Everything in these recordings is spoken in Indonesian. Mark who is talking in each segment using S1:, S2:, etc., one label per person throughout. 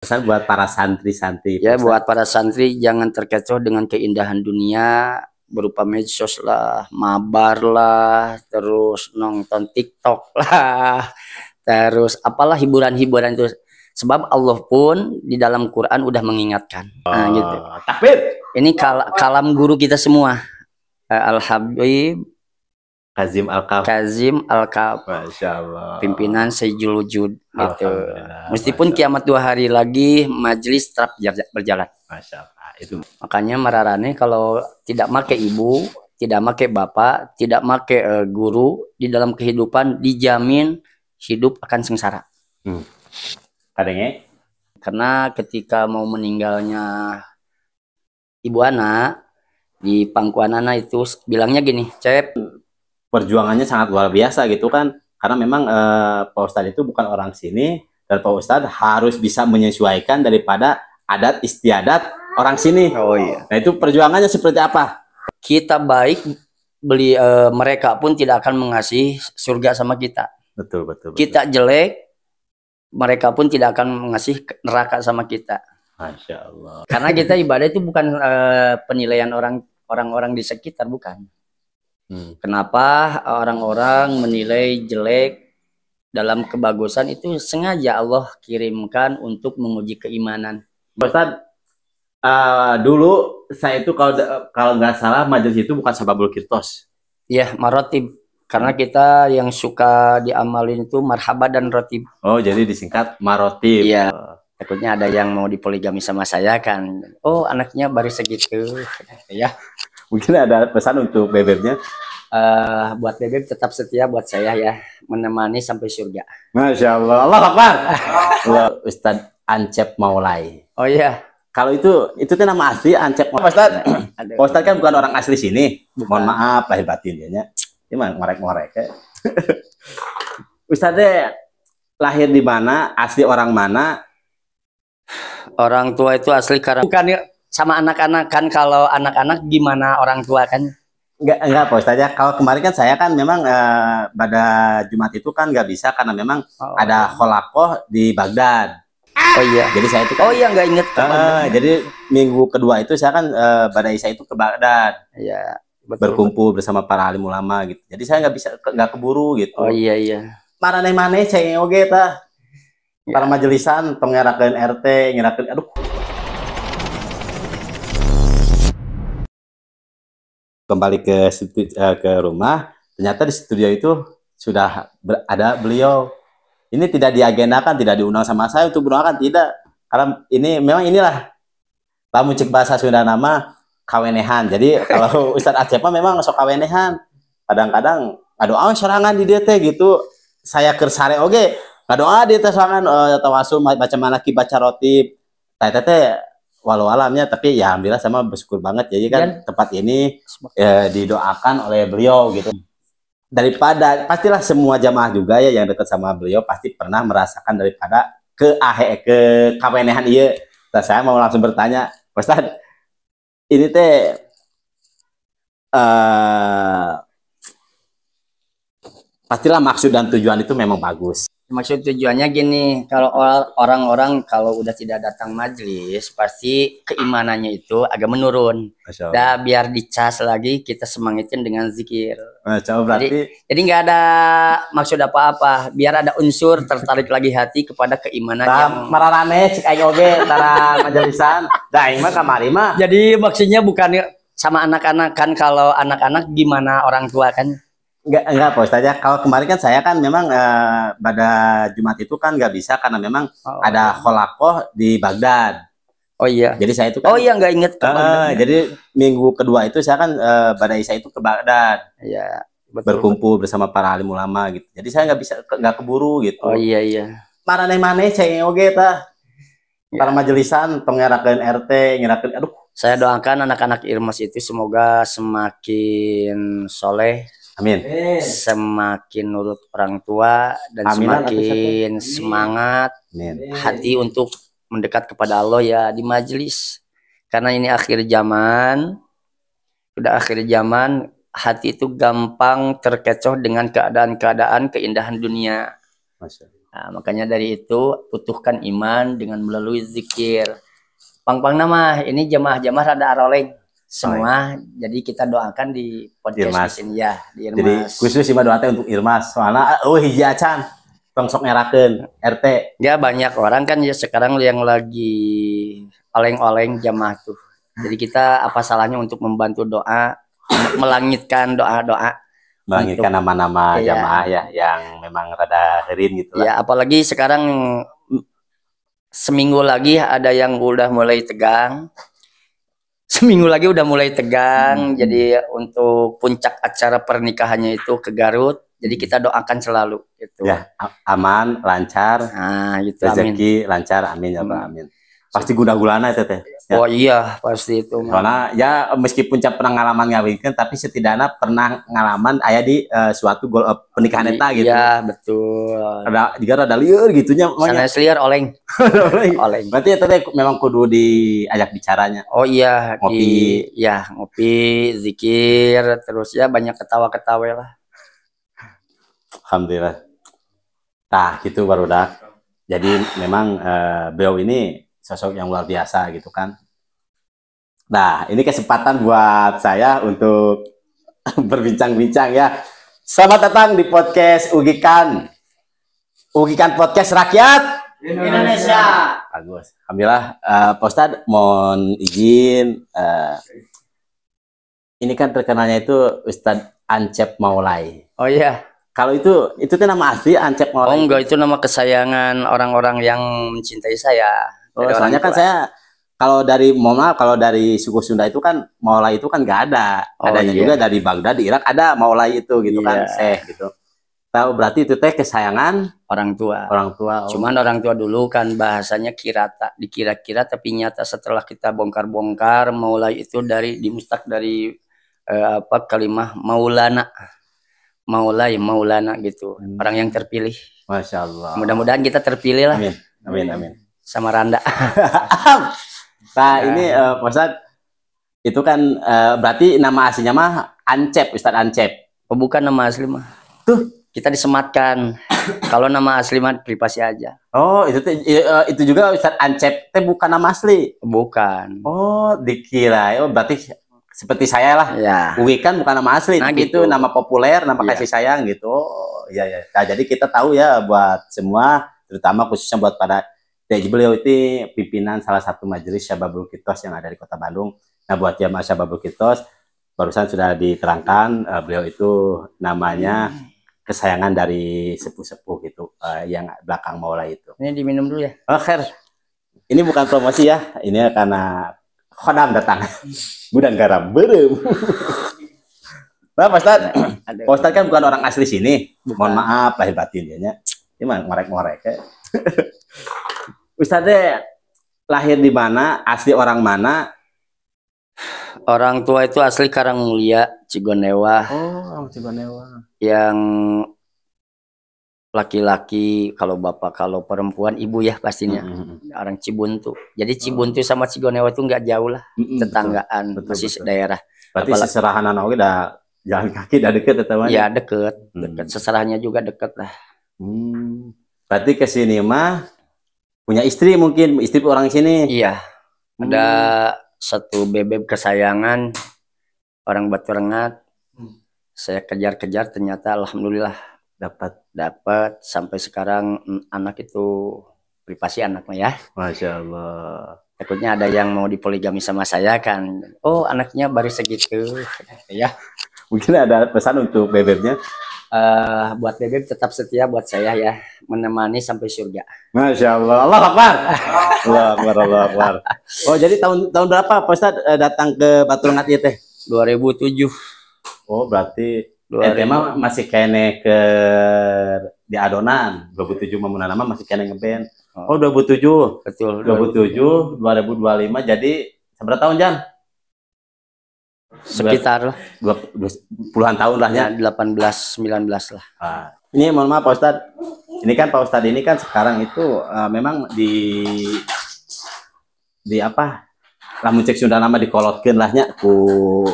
S1: Pesan buat para santri-santri.
S2: Ya, buat para santri jangan terkecoh dengan keindahan dunia berupa medsos lah, mabar lah, terus nonton TikTok lah, terus apalah hiburan-hiburan itu. Sebab Allah pun di dalam Quran udah mengingatkan. Nah, gitu.
S1: Takbir.
S2: Ini kalam guru kita semua. Al-Habib
S1: Kazim
S2: Al-Kaf,
S1: Masya Allah.
S2: pimpinan Sayyidul Wujud gitu. Meskipun
S1: Masya
S2: kiamat 2 hari lagi majelis tetap berjalan.
S1: Masya Allah. Itu.
S2: Makanya mararane kalau tidak make ibu, tidak make bapak, tidak make guru di dalam kehidupan dijamin hidup akan sengsara.
S1: Kadangnya
S2: Karena ketika mau meninggalnya ibu anak di pangkuan anak itu bilangnya gini, Cep,
S1: perjuangannya sangat luar biasa gitu kan, karena memang Pak Ustadz itu bukan orang sini, dan Pak Ustadz harus bisa menyesuaikan daripada adat istiadat orang sini.
S2: Oh iya.
S1: Nah itu perjuangannya seperti apa?
S2: Kita baik mereka pun tidak akan mengasih surga sama kita.
S1: Betul.
S2: Kita jelek, mereka pun tidak akan mengasih neraka sama kita.
S1: Masya Allah.
S2: Karena kita ibadah itu bukan penilaian orang-orang di sekitar, bukan. Kenapa orang-orang menilai jelek dalam kebagusan itu sengaja Allah kirimkan untuk menguji keimanan.
S1: Ustaz, dulu saya itu kalau nggak salah majelis itu bukan Sababul Kirtos.
S2: Iya, marotib. Karena kita yang suka diamalin itu marhaba dan rotib.
S1: Oh, jadi disingkat marotib.
S2: Iya. Takutnya ada yang mau dipoligami sama saya kan. Oh, anaknya baru segitu. Ya.
S1: Mungkin ada pesan untuk bebeknya.
S2: Buat bebek tetap setia buat saya ya, menemani sampai surga.
S1: Masya Allah, Allah Akbar. Ustadz Ancep Maulay.
S2: Oh iya.
S1: Kalau itu nama asli Ancep Maulay. Ustadz kan bukan orang asli sini. Bukan. Mohon maaf lahir batin dia. Ini mah ngorek-ngorek. Ustadz lahir di mana? Asli orang mana?
S2: Orang tua itu asli karena bukan sama anak-anak kan. Kalau anak-anak gimana orang tua kan?
S1: Enggak Pak Ustadz ya. Kalau kemarin kan saya kan memang pada Jumat itu kan nggak bisa karena memang ada kholakoh di Baghdad.
S2: Oh iya.
S1: Jadi saya itu kan,
S2: oh iya nggak inget.
S1: Jadi minggu kedua itu saya kan pada Isya itu ke Baghdad.
S2: Iya.
S1: Berkumpul bersama para alim ulama gitu. Jadi saya nggak keburu gitu.
S2: Oh iya.
S1: Marane ceng oge tah. Para majelisan tong ngerakeun RT, ngerakeun aduh. Kembali ke rumah, ternyata di studio itu sudah ada beliau. Ini tidak diagendakan, tidak diundang sama saya untuk berdoakan, tidak. Karena ini memang inilah lamun cek bahasa Sunda nama kawenehan. Jadi kalau Ustadz Acep memang sok kawenehan. Kadang-kadang doa serangan di DT gitu. Saya kersare oge, doa di teh serangan tawasul baca manaki baca rotib. Tete walau alamnya, tapi ya alhamdulillah sama bersyukur banget jadi kan tempat ini didoakan oleh beliau gitu. Daripada pastilah semua jamaah juga ya yang dekat sama beliau pasti pernah merasakan daripada ke kawenehan iya. Nah, saya mau langsung bertanya, Ustaz, ini teh pastilah maksud dan tujuan itu memang bagus.
S2: Maksud tujuannya gini, kalau orang-orang kalau udah tidak datang majelis, pasti keimanannya itu agak menurun. Dah biar dicas lagi, kita semangatin dengan zikir. Jadi nggak ada maksud apa-apa, biar ada unsur tertarik lagi hati kepada keimanan yang
S1: mararane cek ayo oge tara majelisan. Da mah kamari mah.
S2: Jadi maksudnya bukan sama anak-anak kan, kalau anak-anak gimana orang tua kan?
S1: Enggak Pak Ustadz ya. Kalau kemarin kan saya kan memang pada Jumat itu kan nggak bisa karena memang ada kholakoh di Baghdad.
S2: Oh iya.
S1: Jadi saya itu kan.
S2: Oh iya nggak inget.
S1: Jadi minggu kedua itu saya kan pada Isya itu ke Baghdad.
S2: Iya.
S1: Berkumpul bersama para alim ulama gitu. Jadi saya nggak keburu gitu.
S2: Oh iya.
S1: Marane ceng oge tah. Para majelisan tong ngerakeun RT, ngerakeun aduh.
S2: Saya doakan anak-anak Irmas itu semoga semakin soleh.
S1: Amin.
S2: Semakin nurut orang tua dan semakin semangat hati untuk mendekat kepada Allah ya di majelis. Karena ini akhir zaman, udah akhir zaman, hati itu gampang terkecoh dengan keadaan-keadaan keindahan dunia. Nah, makanya dari itu putuhkan iman dengan melalui zikir. Pang-pang nama ini jamaah-jamaah rada aroleng semua. Jadi kita doakan di podcast di sini ya, di Irmas.
S1: Jadi khusus sih doa untuk Irmas. Soalnya hiji acan tong sok ngerakeun RT.
S2: Ya banyak orang kan ya sekarang yang lagi oleng-oleng jamaah tuh. Jadi kita apa salahnya untuk membantu doa, melangitkan doa-doa.
S1: Melangitkan nama-nama jamaah ya yang memang rada herin gitu lah.
S2: Ya apalagi sekarang seminggu lagi ada yang udah mulai tegang. Seminggu lagi udah mulai tegang. Jadi untuk puncak acara pernikahannya itu ke Garut. Jadi kita doakan selalu gitu.
S1: Ya, aman, lancar.
S2: Nah, gitu,
S1: rezeki lancar, amin ya Pak, amin. Pasti guna-gulana itu teh.
S2: Ya. Oh iya, pasti itu.
S1: Karena ya meskipun pernah ngalaman ngawinkeun tapi setidaknya pernah ngalaman aya di suatu pernikahan eta gitu.
S2: Iya, betul.
S1: Ada lieur gitunya.
S2: Sanes lieur oleng. Oleng.
S1: Berarti itu memang kudu diajak bicaranya.
S2: Oh iya,
S1: ngopi.
S2: Ngopi, zikir, terus ya banyak ketawa-ketawa lah.
S1: Alhamdulillah. Nah, gitu barudak. Jadi memang beliau ini sosok yang luar biasa gitu kan. Nah, ini kesempatan buat saya untuk berbincang-bincang ya. Selamat datang di podcast Ugikan. Ugikan Podcast Rakyat
S2: Indonesia.
S1: Bagus. Alhamdulillah. Pak Ustadz, mohon izin. Ini kan terkenalnya itu Ustadz Ancep Maulay.
S2: Oh iya.
S1: Kalau itu nama asli Ancep Maulay.
S2: Oh enggak, itu nama kesayangan orang-orang yang mencintai saya.
S1: Oh, soalnya kan saya kalau dari suku Sunda itu kan Maulay itu kan nggak ada. Adanya juga dari Baghdad di Irak ada Maulay itu gitu kan, Syekh gitu. Tahu berarti itu teh kesayangan
S2: orang tua.
S1: Orang tua.
S2: Cuman orang tua dulu kan bahasanya kirata, dikira-kira tapi nyata setelah kita bongkar-bongkar Maulay itu dimustaq dari kalimah Maulana. Maulay, Maulana gitu. Orang yang terpilih.
S1: Masya Allah.
S2: Mudah-mudahan kita terpilih lah.
S1: Amin. Amin, amin.
S2: Sama Randa.
S1: Nah, ini Pak Ustadz, itu kan berarti nama aslinya mah Ancep, Ustadz Ancep.
S2: Oh, bukan nama asli mah. Tuh, kita disematkan. Kalau nama asli mah privasi aja.
S1: Oh, itu juga Ustadz Ancep teh bukan nama asli.
S2: Bukan.
S1: Oh, dikira. Oh, berarti seperti saya lah.
S2: Ya.
S1: Ugikan bukan nama asli,
S2: nah,
S1: gitu. Nama populer, nama kasih sayang gitu. Oh, iya ya. Nah, jadi kita tahu ya buat semua, terutama khususnya buat pada beliau itu pimpinan salah satu majelis Syababul Kitos yang ada di Kota Bandung. Nah, buat jamaah Syababul Kitos, barusan sudah diterangkan beliau itu namanya kesayangan dari sepuh-sepuh gitu, yang belakang Maulay itu.
S2: Ini diminum dulu ya.
S1: Oh, khair. Ini bukan promosi ya, ini karena khodam datang. Gudang garam berem. Nah, Pak Ustadz kan bukan orang asli sini. Bukan. Mohon maaf lahir batin dianya. Ini mah ngorek-ngorek ya. Ustadz lahir di mana? Asli orang mana?
S2: Orang tua itu asli Karangmulia, Cigonewa.
S1: Oh, orang Cigonewa.
S2: Yang laki-laki, kalau bapak, kalau perempuan ibu ya pastinya. Orang Cibuntu. Jadi Cibuntu sama Cigonewa itu nggak jauh lah, tetanggaan, betul, masih daerah.
S1: Berarti seserahan anak udah jalan kaki udah deket teman?
S2: Ya deket. Seserahannya juga deket lah.
S1: Berarti kesini mah punya istri, mungkin istri orang sini.
S2: Iya. Ada satu bebek kesayangan orang Batu Rengat. Saya kejar-kejar, ternyata alhamdulillah dapat sampai sekarang. Anak itu privasi anaknya ya.
S1: Masya Allah.
S2: Takutnya ada yang mau dipoligami sama saya kan. Oh, anaknya baru segitu ya.
S1: Mungkin ada pesan untuk bebeknya.
S2: Buat bebek tetap setia buat saya ya, menemani sampai surga.
S1: Masya Allah. Allah Akbar. Allah Akbar, Allah Akbar. Oh, jadi tahun berapa Pak Ustadz datang ke Batu Rengat ya teh?
S2: 2007.
S1: Oh, berarti emang masih kene ke di adonan. 2007 Mamunana masih kene ngeband. Oh, 2007.
S2: Betul.
S1: 2007, 2025. Jadi seberapa tahun, Jan?
S2: Sekitar
S1: puluhan tahun lah ya,
S2: 18-19 lah.
S1: Ini mohon maaf Pak Ustadz, ini kan Pak Ustadz ini kan sekarang itu memang di apa, lamun cek Sunda nama dikolotkeun lahnya ku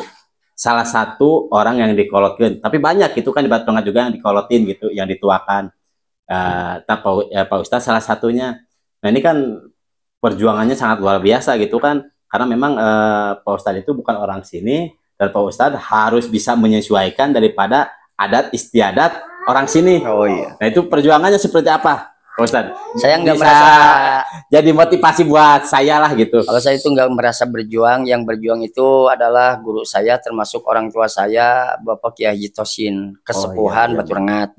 S1: salah satu orang yang dikolotkeun, tapi banyak itu kan di Batu Rengat juga yang dikolotin gitu, yang dituakan. Pak Ustadz salah satunya. Nah ini kan perjuangannya sangat luar biasa gitu kan, karena memang Pak Ustadz itu bukan orang sini, dan Pak Ustadz harus bisa menyesuaikan daripada adat istiadat orang sini.
S2: Oh iya.
S1: Nah itu perjuangannya seperti apa, Pak Ustadz?
S2: Saya nggak
S1: Bisa
S2: merasa
S1: jadi motivasi buat saya lah gitu.
S2: Kalau saya itu nggak merasa berjuang, yang berjuang itu adalah guru saya, termasuk orang tua saya, Bapak Kiai Haji Tosin, kesepuhan
S1: iya.
S2: Batu Rengat.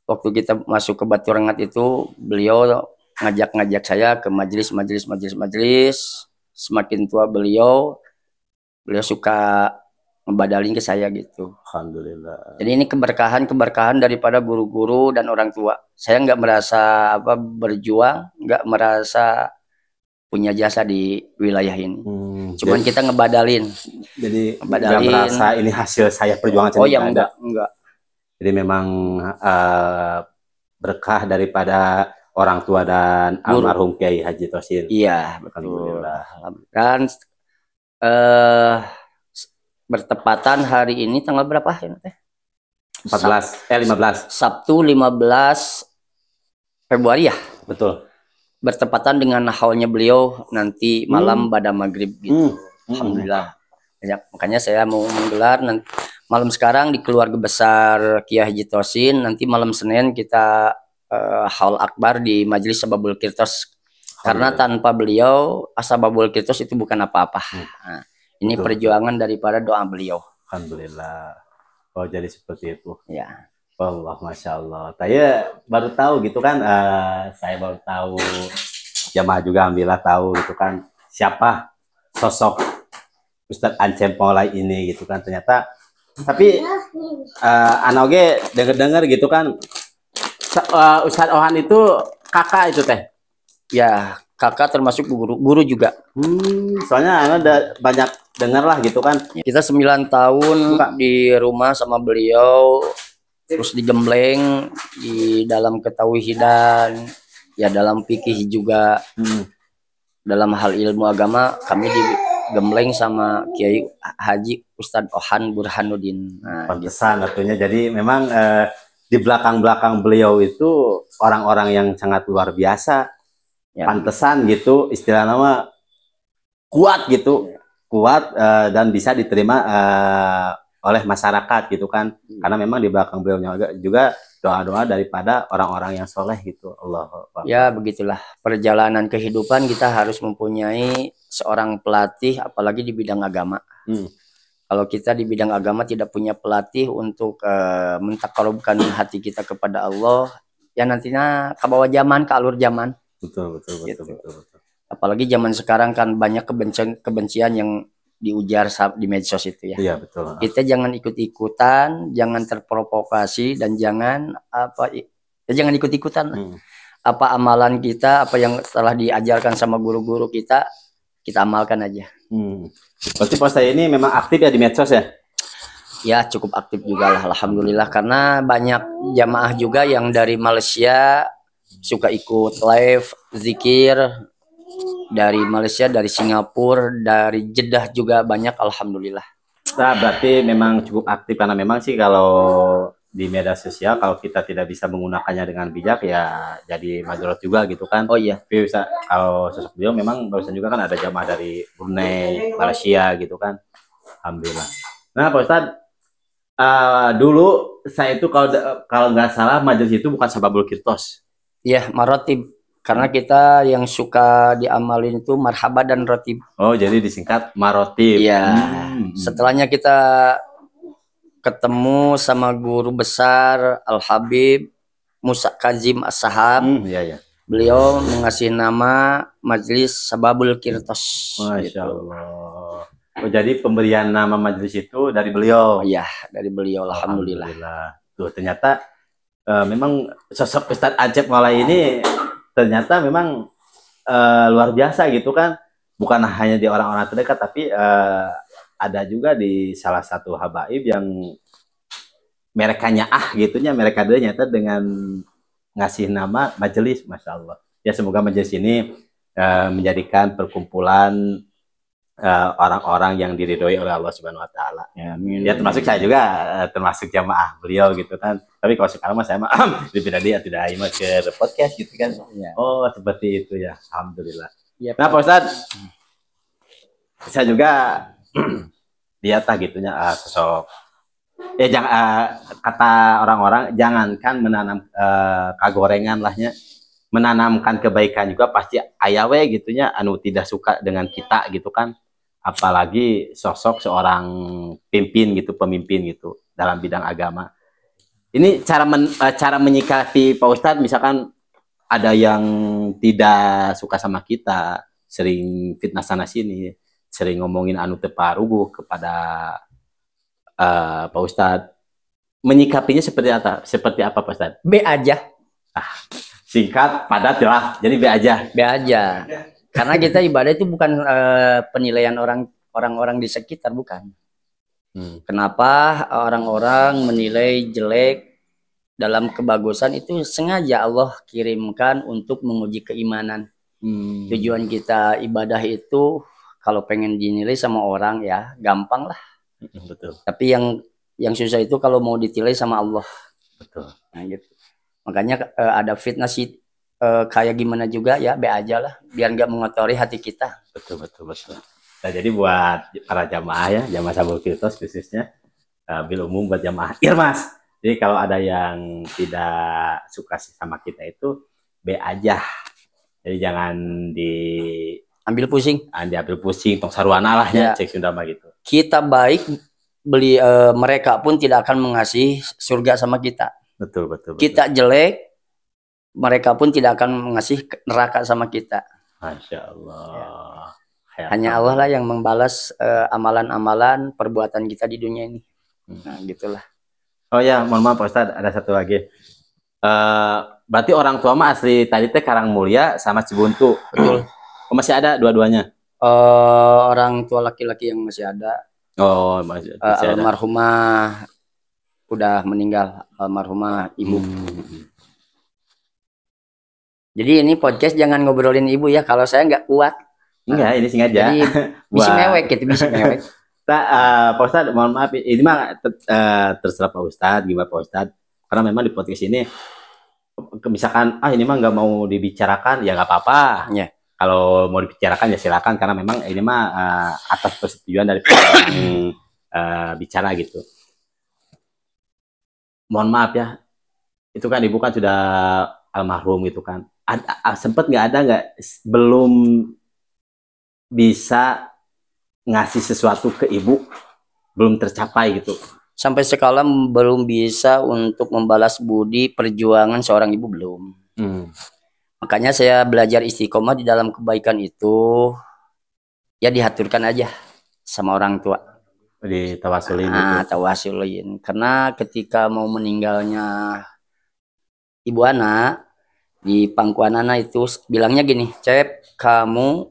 S2: Waktu kita masuk ke Batu Rengat itu, beliau ngajak-ngajak saya ke majelis. Semakin tua beliau suka ngebadalin ke saya gitu.
S1: Alhamdulillah.
S2: Jadi ini keberkahan daripada guru-guru dan orang tua. Saya nggak merasa berjuang, nggak merasa punya jasa di wilayah ini. Cuman kita ngebadalin.
S1: Jadi nggak merasa ini hasil saya perjuangan.
S2: Oh ya enggak.
S1: Jadi memang berkah daripada orang tua dan almarhum Kiai Haji Tosin.
S2: Iya, betul. Dan bertepatan hari ini tanggal berapa ya, Teh?
S1: 15.
S2: Sabtu 15 Februari ya?
S1: Betul.
S2: Bertepatan dengan haulnya beliau nanti malam pada maghrib gitu. Alhamdulillah. Ya, makanya saya mau menggelar nanti malam sekarang di keluarga besar Kiai Haji Tosin, nanti malam Senin kita haul akbar di Majelis Sababul Kirtos. Karena tanpa beliau Sababul Kirtos itu bukan apa-apa. Nah, ini betul, perjuangan daripada doa beliau.
S1: Alhamdulillah. Oh jadi seperti itu.
S2: Ya.
S1: Allah, masya Allah. Saya baru tahu gitu kan. Saya baru tahu, jamaah juga alhamdulillah tahu gitu kan siapa sosok Ustadz Ancem Maulay ini gitu kan. Ternyata tapi anoge denger gitu kan Ustadz Ohan itu kakak itu teh.
S2: Ya, kakak termasuk guru juga.
S1: Soalnya ada banyak dengar lah gitu kan.
S2: Kita 9 tahun di rumah sama beliau, terus digembleng di dalam ketauhidan, ya dalam fikih juga. Dalam hal ilmu agama kami digembleng sama Kiai Haji Ustadz Ohan Burhanuddin.
S1: Nah, pantesan artinya. Jadi memang di belakang beliau itu orang-orang yang sangat luar biasa. Ya. Pantesan gitu, istilah nama kuat gitu, kuat dan bisa diterima oleh masyarakat gitu kan. Karena memang di belakang beliau juga doa-doa daripada orang-orang yang soleh gitu. Allah.
S2: Ya begitulah perjalanan kehidupan, kita harus mempunyai seorang pelatih, apalagi di bidang agama. Kalau kita di bidang agama tidak punya pelatih untuk mentakarubkan hati kita kepada Allah, ya nantinya ke bawah zaman, ke alur zaman.
S1: Betul.
S2: Apalagi zaman sekarang kan banyak kebencian yang diujar di medsos itu ya.
S1: Iya betul.
S2: Kita jangan ikut-ikutan, jangan terprovokasi, dan jangan jangan ikut-ikutan. Apa amalan kita, apa yang telah diajarkan sama guru-guru kita amalkan aja.
S1: Berarti Pak saya ini memang aktif ya di medsos ya?
S2: Ya cukup aktif juga lah, alhamdulillah, karena banyak jamaah juga yang dari Malaysia suka ikut live zikir, dari Malaysia, dari Singapura, dari Jeddah juga banyak, alhamdulillah.
S1: Nah, berarti memang cukup aktif, karena memang sih kalau di media sosial kalau kita tidak bisa menggunakannya dengan bijak ya jadi madorot juga gitu kan.
S2: Oh iya.
S1: Tapi bisa, kalau sosok beliau memang barusan juga kan ada jamaah dari Brunei, Malaysia gitu kan. Alhamdulillah. Nah Pak Ustadz, dulu saya itu kalau nggak salah majelis itu bukan Sababul Kirtos.
S2: Iya, marotib. Karena kita yang suka diamalin itu marhaba dan rotib.
S1: Oh, jadi disingkat marotib.
S2: Iya. Setelahnya kita ketemu sama guru besar Al-Habib Musa Kazim As-Sahab.
S1: Iya.
S2: Beliau mengasih nama Majelis Sababul Kirtos.
S1: Masya Allah. Oh, jadi pemberian nama majelis itu dari beliau?
S2: Iya, dari beliau. Alhamdulillah.
S1: Tuh, ternyata memang sosok Ustadz Ancem Maulay ini ternyata memang luar biasa gitu kan. Bukan hanya di orang-orang terdekat, tapi ada juga di salah satu habaib yang mereka gitunya, mereka ternyata dengan ngasih nama majelis. Masya Allah. Ya semoga majelis ini menjadikan perkumpulan orang-orang yang diridhoi oleh Allah Subhanahu Wa Taala. Ya termasuk saya juga termasuk jamaah beliau gitu kan. Tapi kalau sekarang mah saya mah tidak imah ke podcast gitu kan. Ya. Oh seperti itu ya. Alhamdulillah. Ya, nah Pak Ustadz, saya juga lihat gitunya sosok. Ya jangan kata orang-orang jangankan menanam kagorengan lahnya, menanamkan kebaikan juga pasti ayawe gitunya anu tidak suka dengan kita gitu kan. Apalagi sosok seorang pemimpin gitu dalam bidang agama. Ini cara menyikapi Pak Ustadz, misalkan ada yang tidak suka sama kita, sering fitnah sana sini, sering ngomongin anu teparuguh kepada Pak Ustadz, menyikapinya seperti apa Pak Ustadz?
S2: B aja.
S1: Singkat, padat, jelas. Jadi B aja.
S2: B aja. Karena kita ibadah itu bukan penilaian orang-orang di sekitar, bukan. Kenapa orang-orang menilai jelek dalam kebagusan itu sengaja Allah kirimkan untuk menguji keimanan. Tujuan kita ibadah itu kalau pengen dinilai sama orang ya gampang lah.
S1: Betul.
S2: Tapi yang susah itu kalau mau ditilai sama Allah.
S1: Betul.
S2: Nah gitu. Makanya ada fitnah sih. Kayak gimana juga ya be aja lah biar nggak mengotori hati kita.
S1: Betul. Nah, jadi buat para jamaah ya, jamaah Sabul Firdaus khususnya, bil umum buat jamaah Irmas. Jadi kalau ada yang tidak suka sama kita itu be aja. Jadi jangan
S2: diambil pusing.
S1: Diambil pusing, tong sarwana lah ya, cek Sunda mah gitu.
S2: Kita baik mereka pun tidak akan mengasih surga sama kita.
S1: Betul.
S2: Kita jelek, mereka pun tidak akan mengasih neraka sama kita.
S1: Masya Allah.
S2: Ya. Hanya Allah lah yang membalas amalan-amalan perbuatan kita di dunia ini. Nah, gitulah.
S1: Oh ya, mohon maaf Pak Ustadz, ada satu lagi. Berarti orang tua mah asli tadi teh Karangmulia sama Cibuntu.
S2: Betul.
S1: Masih ada dua-duanya?
S2: Orang tua laki-laki yang masih ada.
S1: Oh, masih ada.
S2: Almarhumah udah meninggal, almarhumah ibu. Jadi ini podcast jangan ngobrolin ibu ya, kalau saya nggak kuat.
S1: Enggak, ini sengaja.
S2: Jadi bisa mewek gitu, bisa mewek.
S1: Pak Ustadz, mohon maaf, ini mah terserah Pak Ustadz, gimana Pak Ustadz. Karena memang di podcast ini, misalkan, ini mah nggak mau dibicarakan, ya nggak apa-apa.
S2: Yeah.
S1: Kalau mau dibicarakan ya silakan, karena memang ini mah atas persetujuan dari bicara gitu. Mohon maaf ya, itu kan ibu kan sudah almarhum gitu kan. Sempet belum bisa ngasih sesuatu ke ibu, belum tercapai gitu.
S2: Sampai sekarang belum bisa untuk membalas budi perjuangan seorang ibu, belum. Makanya saya belajar istiqomah di dalam kebaikan itu ya dihaturkan aja sama orang tua.
S1: Ditawasulin gitu.
S2: Tawasulin. Karena ketika mau meninggalnya ibu anak di pangkuan anak itu bilangnya gini, Cep, kamu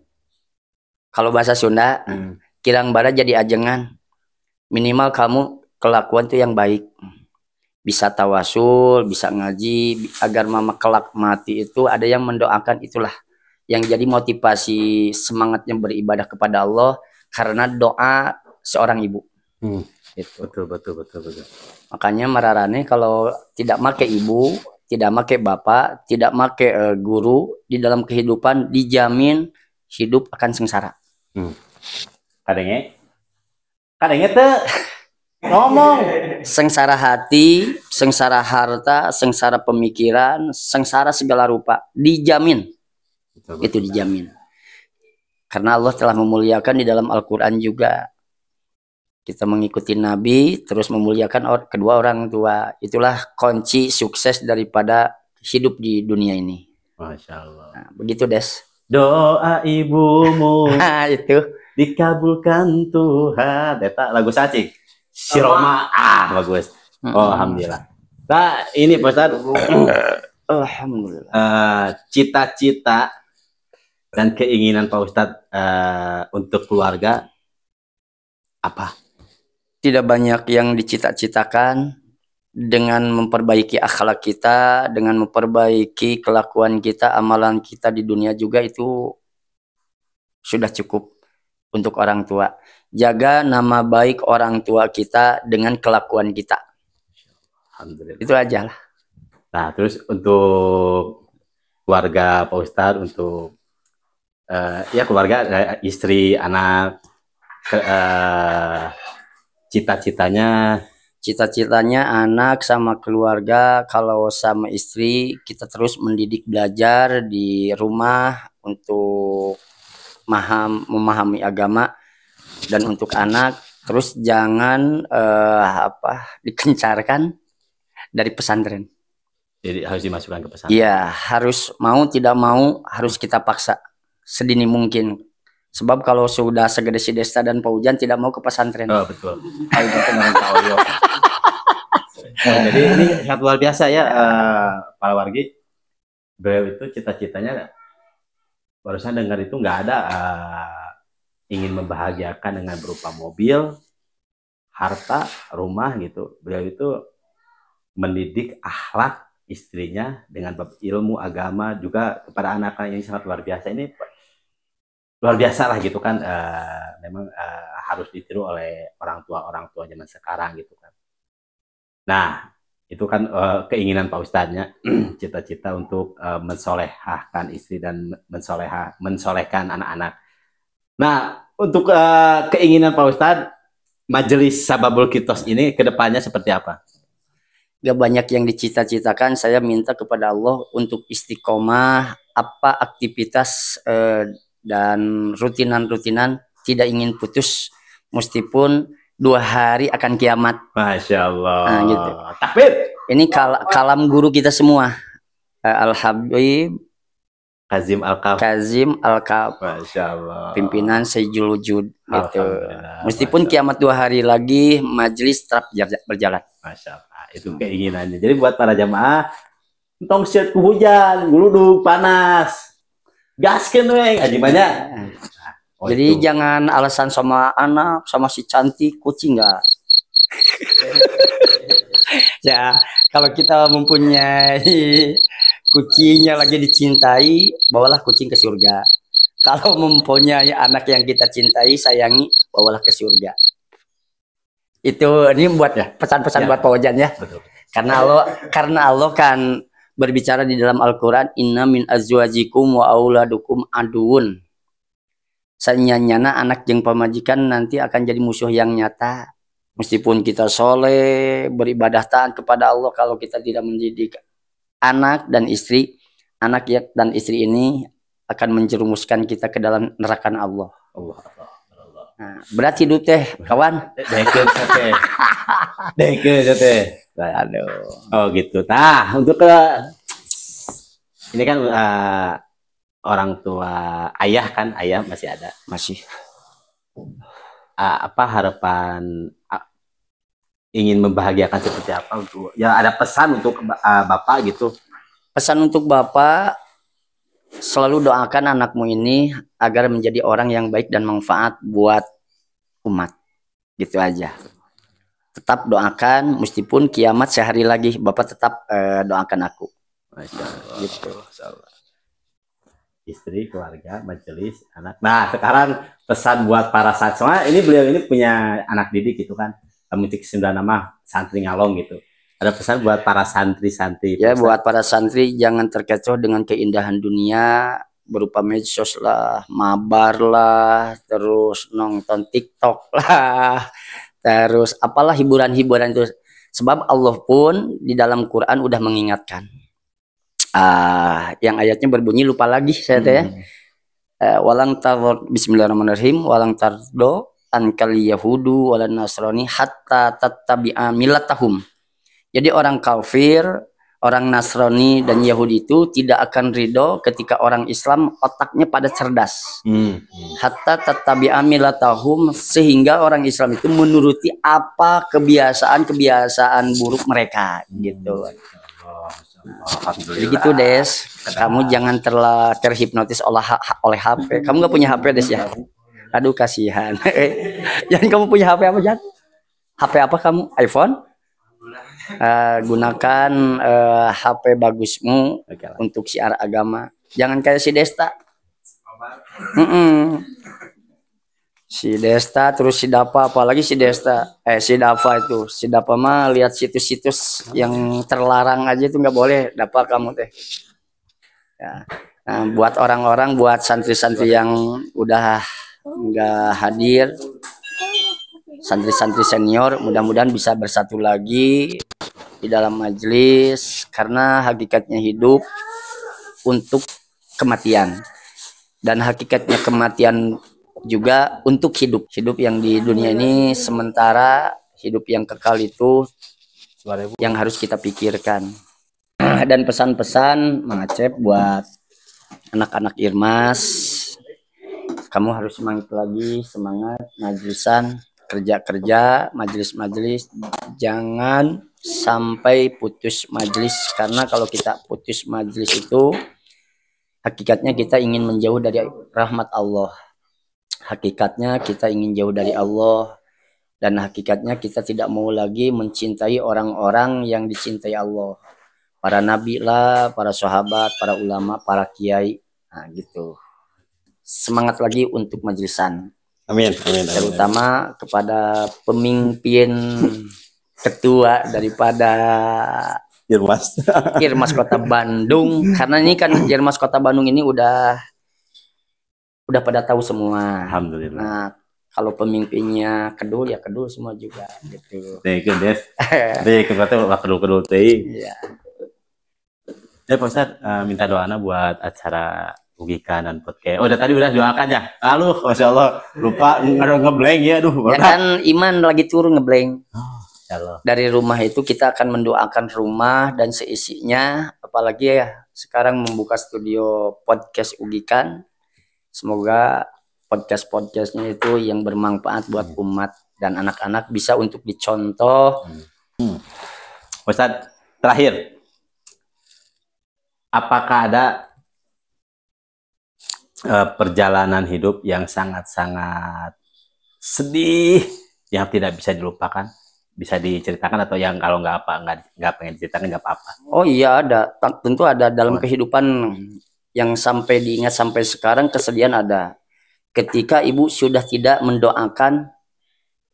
S2: kalau bahasa Sunda kirang bara jadi ajengan, minimal kamu kelakuan tuh yang baik, bisa tawasul, bisa ngaji, agar mama kelak mati itu ada yang mendoakan. Itulah yang jadi motivasi semangatnya beribadah kepada Allah karena doa seorang ibu.
S1: Itu. Betul.
S2: Makanya mararane kalau tidak make ibu, tidak make bapak, tidak make guru di dalam kehidupan, dijamin hidup akan sengsara.
S1: Kadangnya tuh ngomong
S2: sengsara hati, sengsara harta, sengsara pemikiran, sengsara segala rupa, dijamin. Betul. Itu dijamin. Karena Allah telah memuliakan di dalam Al-Quran juga. Kita mengikuti Nabi, terus memuliakan kedua orang tua. Itulah kunci sukses daripada hidup di dunia ini.
S1: Masya Allah.
S2: Nah, begitu Des.
S1: Doa ibumu
S2: itu
S1: dikabulkan Tuhan. Eta lagu sacik. Si Roma, bagus. Oh, alhamdulillah. Nah, ini Pak Ustadz.
S2: Alhamdulillah.
S1: Cita-cita dan keinginan Pak Ustadz untuk keluarga apa?
S2: Tidak banyak yang dicita-citakan. Dengan memperbaiki akhlak kita, dengan memperbaiki kelakuan kita, amalan kita di dunia juga itu sudah cukup. untuk orang tua. Jaga nama baik orang tua kita dengan kelakuan kita.
S1: Alhamdulillah.
S2: Itu aja lah.
S1: Nah, terus untuk keluarga Pak Ustadz, untuk ya keluarga, istri, anak, cita-citanya.
S2: Cita-citanya anak sama keluarga, kalau sama istri kita terus mendidik belajar di rumah untuk memahami agama, dan untuk anak terus jangan dikencarkan dari pesantren.
S1: Jadi harus dimasukkan ke pesantren.
S2: Iya, harus mau tidak mau harus kita paksa sedini mungkin. Sebab kalau sudah segede si Desta dan Paujan tidak mau ke pesantren.
S1: Oh betul. Jadi ini sangat luar biasa ya, Pak Wargi. Beliau itu cita-citanya, barusan dengar itu nggak ada ingin membahagiakan dengan berupa mobil, harta, rumah gitu. Beliau itu mendidik akhlak istrinya dengan ilmu agama juga kepada anak-anak. Ini sangat luar biasa. Ini luar biasa lah gitu kan. Memang harus ditiru oleh orang tua zaman sekarang gitu kan. Nah, itu kan keinginan Pak Ustadznya, cita-cita untuk mensolehahkan istri dan mensolehkan anak-anak. Nah, untuk keinginan Pak Ustadz, Majelis Sababul Kitos ini kedepannya seperti apa?
S2: Gak banyak yang dicita-citakan. Saya minta kepada Allah untuk istiqomah, apa aktivitas dan rutinan-rutinan tidak ingin putus, meskipun 2 hari akan kiamat.
S1: Masya Allah.
S2: Nah, gitu.
S1: Takbir.
S2: Ini kalam guru kita semua, Al-Habib
S1: Kazim
S2: Al-Kaf.
S1: Masya Allah.
S2: Pimpinan Sayyidul Wujud gitu. Meskipun kiamat 2 hari lagi, majelis tetap berjalan.
S1: Masya Allah. Itu keinginannya. Jadi buat para jamaah, tong siat ku hujan, guluduk panas, gaskeun we ngaji banyak.
S2: Jadi jangan alasan sama anak, sama si cantik, kucing enggak. Ya, kalau kita mempunyai kucingnya lagi dicintai, bawalah kucing ke surga. Kalau mempunyai anak yang kita cintai, sayangi, bawalah ke surga. Itu ini buat pesan-pesan buat Pak Ojan ya.
S1: Betul.
S2: Karena Allah kan berbicara di dalam Al-Qur'an, inna min azwajikum wa auladukum aduun. Sanyanyana anak jeung pamajikan nanti akan jadi musuh yang nyata. Meskipun kita soleh, beribadah taat kepada Allah, kalau kita tidak mendidik anak dan istri, anak dan istri ini akan menjerumuskan kita ke dalam neraka Allah. Nah, berat hidup teh, kawan.
S1: Deke teh.
S2: Aduh.
S1: Oh gitu. Nah, untuk ini kan orang tua, ayah masih ada.
S2: Masih.
S1: Apa harapan ingin membahagiakan seperti apa untuk ya, ada pesan untuk Bapak gitu?
S2: Pesan untuk Bapak, selalu doakan anakmu ini agar menjadi orang yang baik dan manfaat buat umat. Gitu aja. Tetap doakan, meskipun kiamat sehari lagi, Bapak tetap doakan aku.
S1: Masya Allah.
S2: Gitu.
S1: Istri, keluarga, majelis, anak. Nah, sekarang pesan buat para santri. Soalnya ini beliau ini punya anak didik gitu kan. Mitik 9 nama santri Ngalong gitu. Ada pesan buat para santri-santri.
S2: Ya, buat para santri jangan terkecoh dengan keindahan dunia berupa medsos lah, mabar lah, terus nonton TikTok lah, terus apalah hiburan-hiburan itu. Sebab Allah pun di dalam Quran udah mengingatkan. Yang ayatnya berbunyi lupa lagi saya teh. Walang tardo, bismillahirrahmanirrahim, walang tardo ankal yahudu walan nasrani hatta tattabi'a millatahum. Jadi orang kafir, orang Nasrani dan Yahudi itu tidak akan ridho ketika orang Islam otaknya pada cerdas. Hatta tattabi'a millatahum, sehingga orang Islam itu menuruti apa kebiasaan buruk mereka gitu. Jadi gitu Des, kamu jangan terhipnotis oleh HP. Kamu nggak punya HP Des ya? Aduh kasihan. Jangan kamu punya HP apa Jan? HP apa kamu? iPhone? Gunakan HP bagusmu untuk syiar agama. Jangan kayak si Desta. Si Desta terus si Dapa, apalagi si Desta si Dava itu, si Dapa mah lihat situs-situs yang terlarang aja itu nggak boleh. Dapa kamu teh ya. Nah, buat orang-orang, buat santri-santri yang udah nggak hadir, santri-santri senior, mudah-mudahan bisa bersatu lagi di dalam majelis, karena hakikatnya hidup untuk kematian, dan hakikatnya kematian juga untuk hidup. Hidup yang di dunia ini sementara, hidup yang kekal itu yang harus kita pikirkan. Dan pesan-pesan Mang Acep buat anak-anak Irmas, kamu harus semangat lagi, semangat majlisan, kerja-kerja, majelis-majelis, jangan sampai putus majelis, karena kalau kita putus majelis itu hakikatnya kita ingin menjauh dari rahmat Allah. Hakikatnya kita ingin jauh dari Allah, dan hakikatnya kita tidak mau lagi mencintai orang-orang yang dicintai Allah. Para nabi lah, para sahabat, para ulama, para kiai. Nah, gitu. Semangat lagi untuk majlisan.
S1: Amin, amin, amin.
S2: Terutama kepada pemimpin ketua daripada Irmas Kota Bandung, karena ini kan Irmas Kota Bandung ini udah pada tahu semua.
S1: Alhamdulillah.
S2: Nah, kalau pemimpinnya kedul ya kedul semua juga gitu.
S1: Thank you, Des. Jadi kita kedul teh.
S2: Iya.
S1: Pak Ustadz, minta doanya buat acara Ugikan dan podcast. Oh, tadi udah doakan ya. Lalu, Masya Allah, lupa ngeblank ya, aduh.
S2: Ya kan Iman lagi turun ngeblank.
S1: Oh, ya Allah.
S2: Dari rumah itu kita akan mendoakan rumah dan seisinya, apalagi ya sekarang membuka studio podcast Ugikan. Semoga podcast-podcastnya itu yang bermanfaat buat umat dan anak-anak, bisa untuk dicontoh.
S1: Ustadz, terakhir, apakah ada perjalanan hidup yang sangat-sangat sedih yang tidak bisa dilupakan? Bisa diceritakan, atau yang kalau nggak pengen diceritakan nggak apa-apa?
S2: Oh iya, ada, tentu ada dalam kehidupan yang sampai diingat sampai sekarang. Kesedihan ada ketika ibu sudah tidak mendoakan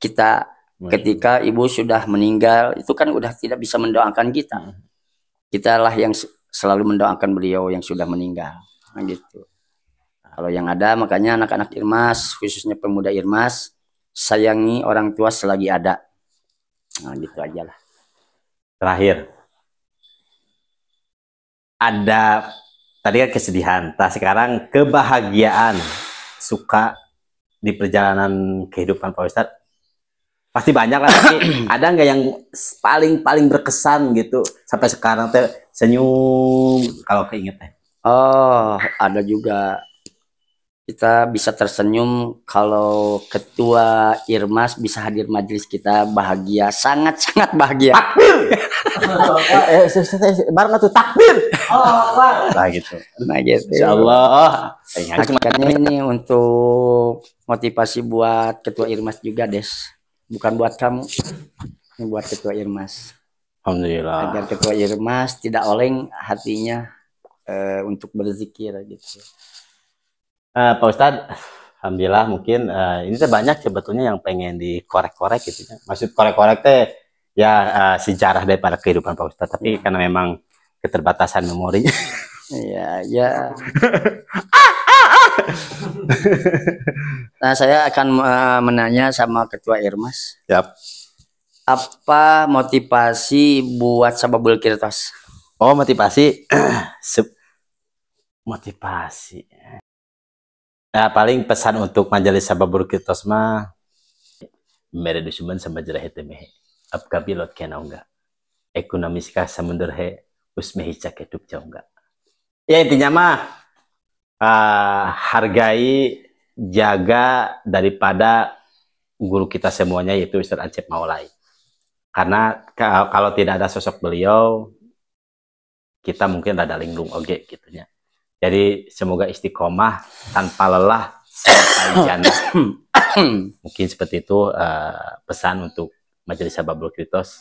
S2: kita, ketika ibu sudah meninggal, itu kan udah tidak bisa mendoakan kita. Kitalah yang selalu mendoakan beliau yang sudah meninggal. Nah, gitu. Kalau yang ada, makanya anak-anak Irmas, khususnya pemuda Irmas, sayangi orang tua selagi ada. Nah, gitu aja lah.
S1: Terakhir, ada tadi kan kesedihan, sekarang kebahagiaan, suka di perjalanan kehidupan Pak Ustadz. Pasti banyak lah, tapi ada nggak yang paling berkesan gitu sampai sekarang teh, senyum kalau keinget teh?
S2: Oh, ada juga. Kita bisa tersenyum kalau ketua Irmas bisa hadir majelis kita, bahagia, sangat-sangat bahagia.
S1: Takbir! Bareng tuh takbir! Nah gitu.
S2: Nah gitu.
S1: Insyaallah.
S2: Hakikatnya ini untuk motivasi buat ketua Irmas juga, Des. Bukan buat kamu. Ini buat ketua Irmas.
S1: Alhamdulillah.
S2: Agar ketua Irmas tidak oleng hatinya untuk berzikir gitu.
S1: Pak Ustadz, alhamdulillah mungkin ini banyak sebetulnya yang pengen dikorek-korek gitu. Maksud korek-korek teh ya sejarah daripada kehidupan Pak Ustadz, tapi karena memang keterbatasan memori.
S2: Iya, ya. Nah, saya akan menanya sama ketua Irmas.
S1: Yap.
S2: Apa motivasi buat Sababul Kirtos?
S1: Oh, motivasi. Motivasi. Nah, paling pesan untuk majelis Sababul Kirtos mah mere dusuman sama jerah temehe. Apka bilot kena enggak. Ekonomiska samundur he usmehi caketup enggak. Ya intinya mah hargai, jaga daripada guru kita semuanya, yaitu Ustadz Acep Maulay. Karena kalau tidak ada sosok beliau, kita mungkin rada linglung oge gitunya. Jadi semoga istiqomah tanpa lelah sampai jannah. Mungkin seperti itu pesan untuk Majelis Sababul Kirtos.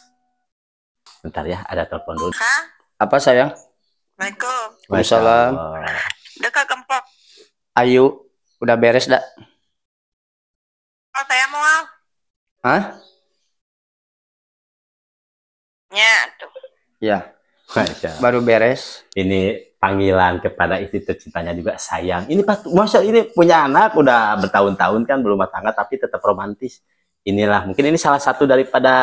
S1: Bentar ya, ada telepon dulu.
S2: Apa sayang?
S3: Assalamualaikum.
S2: Waalaikumsalam.
S3: Udah Kak Gempok.
S2: Ayu, udah beres dak? Hah?
S3: Ya, tuh.
S2: Ya. Baru beres.
S1: Ini panggilan kepada istri tercintanya juga sayang. Ini Masya ini punya anak udah bertahun-tahun kan belum rumah tangga tapi tetap romantis. Inilah mungkin ini salah satu daripada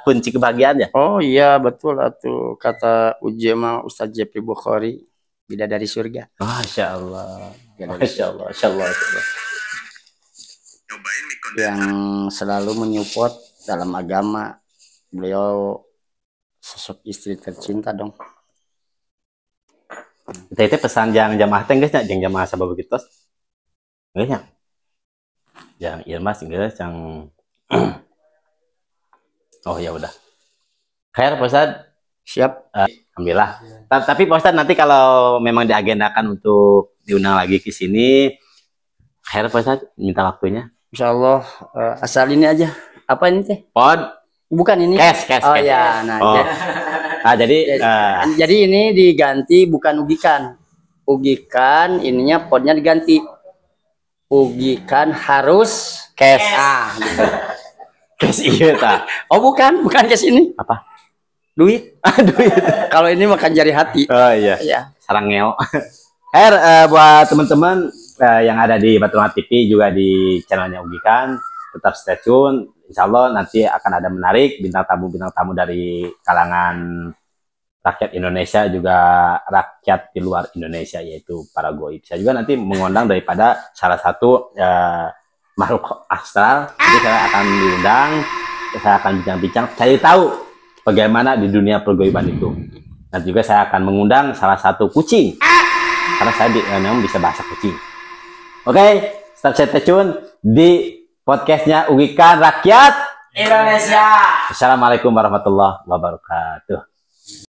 S1: kunci kebahagiaannya.
S2: Oh iya betul atuh kata ujema Ustadz Jeffrey Bukhari, bidadari surga.
S1: Masya Allah. Masya Allah. Masya Allah. Masya Allah.
S2: Yang selalu menyupport dalam agama, beliau sosok istri tercinta dong.
S1: Itu pesan yang jamaah teh geus nya jeung jamaah sabab kitos. Geus nya. Yang Irmas geus yang oh ya udah. Khair Pak Ustad.
S2: Siap.
S1: Alhamdulillah. Tapi Pak Ustad nanti kalau memang diagendakan untuk diundang lagi ke sini, khair Pak Ustad minta waktunya.
S2: Insyaallah asal ini aja. Apa ini teh?
S1: Pod.
S2: Bukan ini.
S1: Cash.
S2: Oh ya, nah.
S1: Oh.
S2: Jadi ini diganti bukan ugikan. Ugikan ininya podnya diganti. Ugikan harus
S1: cash.
S2: Gitu.
S1: Cash iya ta.
S2: Oh bukan cash ini.
S1: Apa?
S2: Duit.
S1: Duit.
S2: Kalau ini makan jari hati.
S1: Oh iya.
S2: Iya.
S1: Sarang ngeo. Buat teman-teman yang ada di Baturungan TV juga di channelnya Ugikan, tetap stay tune. Insya Allah nanti akan ada menarik bintang tamu dari kalangan rakyat Indonesia juga rakyat di luar Indonesia yaitu para goib. Saya juga nanti mengundang daripada salah satu makhluk astral. Jadi saya akan diundang, saya akan bincang-bincang, cari tahu bagaimana di dunia pergoiban itu. Dan juga saya akan mengundang salah satu kucing karena saya memang bisa bahasa kucing. Oke, stay tune di podcastnya Ugikan Rakyat
S2: Indonesia.
S1: Assalamualaikum warahmatullahi wabarakatuh.